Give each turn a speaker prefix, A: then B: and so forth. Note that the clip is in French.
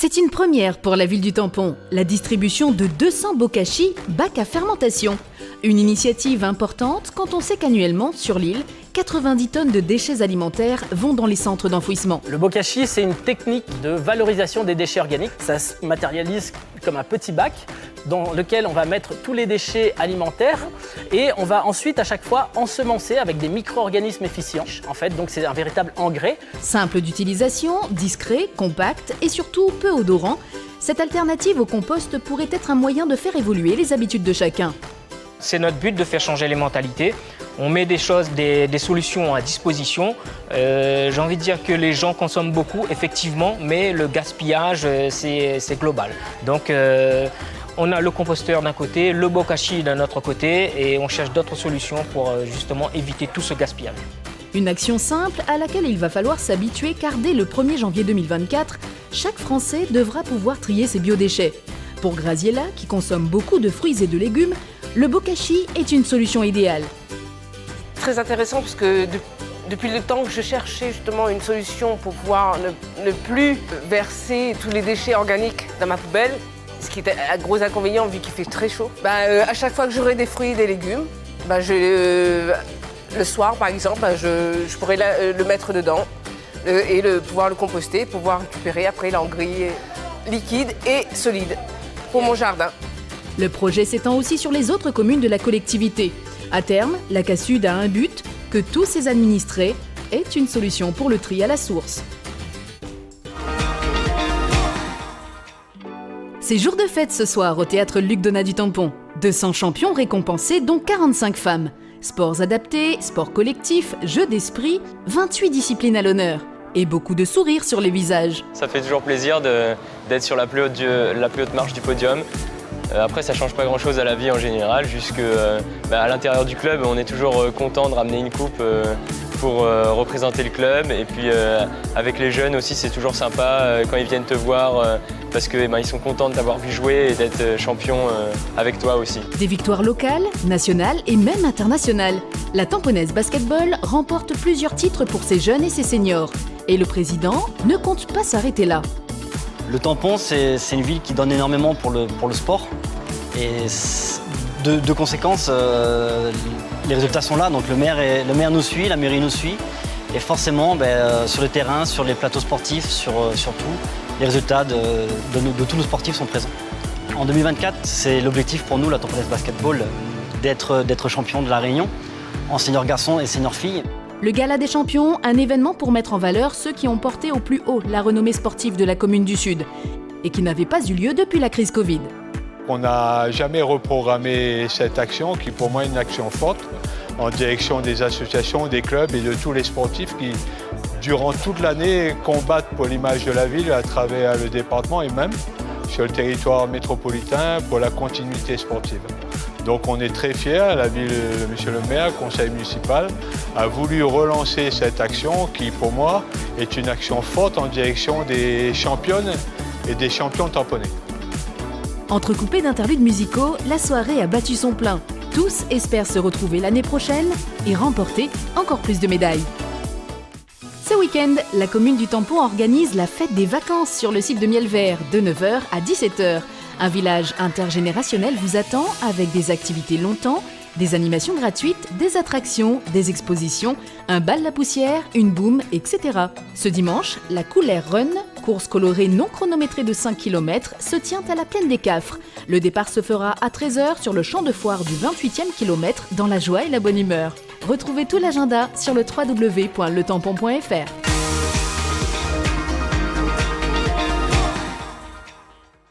A: C'est une première pour la ville du Tampon, la distribution de 200 bokashi, bacs à fermentation. Une initiative importante quand on sait qu'annuellement, sur l'île, 90 tonnes de déchets alimentaires vont dans les centres d'enfouissement.
B: Le bokashi, c'est une technique de valorisation des déchets organiques. Ça se matérialise comme un petit bac dans lequel on va mettre tous les déchets alimentaires et on va ensuite à chaque fois ensemencer avec des micro-organismes efficients. En fait, donc c'est un véritable engrais.
A: Simple d'utilisation, discret, compact et surtout peu odorant, cette alternative au compost pourrait être un moyen de faire évoluer les habitudes de chacun.
C: C'est notre but de faire changer les mentalités. On met des choses, des solutions à disposition. J'ai envie de dire que les gens consomment beaucoup, effectivement, mais le gaspillage, c'est global. Donc, on a le composteur d'un côté, le bokashi d'un autre côté, et on cherche d'autres solutions pour justement éviter tout ce gaspillage.
A: Une action simple à laquelle il va falloir s'habituer car dès le 1er janvier 2024, chaque Français devra pouvoir trier ses biodéchets. Pour Graziella, qui consomme beaucoup de fruits et de légumes, le bokashi est une solution idéale.
D: Très intéressant parce que depuis le temps que je cherchais justement une solution pour pouvoir ne plus verser tous les déchets organiques dans ma poubelle, ce qui était un gros inconvénient vu qu'il fait très chaud. À chaque fois que j'aurai des fruits et des légumes, le soir par exemple, je pourrais le mettre dedans et pouvoir le composter, pouvoir récupérer après l'engrais liquide et solide pour mon jardin.
A: Le projet s'étend aussi sur les autres communes de la collectivité. À terme, la CASUD a un but, que tous ses administrés aient une solution pour le tri à la source. C'est jour de fête ce soir au théâtre Luc Donat du Tampon. 200 champions récompensés, dont 45 femmes. Sports adaptés, sports collectifs, jeux d'esprit, 28 disciplines à l'honneur. Et beaucoup de sourires sur les visages.
E: Ça fait toujours plaisir d'être sur la plus haute marche du podium. Après, ça ne change pas grand-chose à la vie en général, à l'intérieur du club, on est toujours content de ramener une coupe pour représenter le club. Et puis avec les jeunes aussi, c'est toujours sympa quand ils viennent te voir parce qu'ils sont contents de t'avoir vu jouer et d'être champion avec toi aussi.
A: Des victoires locales, nationales et même internationales. La Tamponnaise Basketball remporte plusieurs titres pour ses jeunes et ses seniors. Et le président ne compte pas s'arrêter là.
F: Le Tampon, c'est une ville qui donne énormément pour le sport. Et de conséquence, les résultats sont là. Donc le maire nous suit, la mairie nous suit. Et forcément, sur le terrain, sur les plateaux sportifs, sur tout, les résultats de tous nos sportifs sont présents. En 2024, c'est l'objectif pour nous, la Tamponnaise Basketball, d'être champion de la Réunion, en senior garçon et senior fille.
A: Le Gala des champions, un événement pour mettre en valeur ceux qui ont porté au plus haut la renommée sportive de la commune du Sud et qui n'avait pas eu lieu depuis la crise Covid.
G: On n'a jamais reprogrammé cette action qui pour moi est une action forte en direction des associations, des clubs et de tous les sportifs qui, durant toute l'année, combattent pour l'image de la ville à travers le département et même sur le territoire métropolitain pour la continuité sportive. Donc on est très fiers, la ville, monsieur le maire, le conseil municipal a voulu relancer cette action qui pour moi est une action forte en direction des championnes et des champions tamponnais.
A: Entrecoupée d'interludes musicaux, la soirée a battu son plein. Tous espèrent se retrouver l'année prochaine et remporter encore plus de médailles. Ce week-end, la commune du Tampon organise la fête des vacances sur le site de Mielvert de 9h à 17h. Un village intergénérationnel vous attend avec des activités longtemps, des animations gratuites, des attractions, des expositions, un bal la poussière, une boum, etc. Ce dimanche, la Couleur Run, course colorée non chronométrée de 5 km, se tient à la plaine des Cafres. Le départ se fera à 13h sur le champ de foire du 28e kilomètre dans la joie et la bonne humeur. Retrouvez tout l'agenda sur le www.letampon.fr.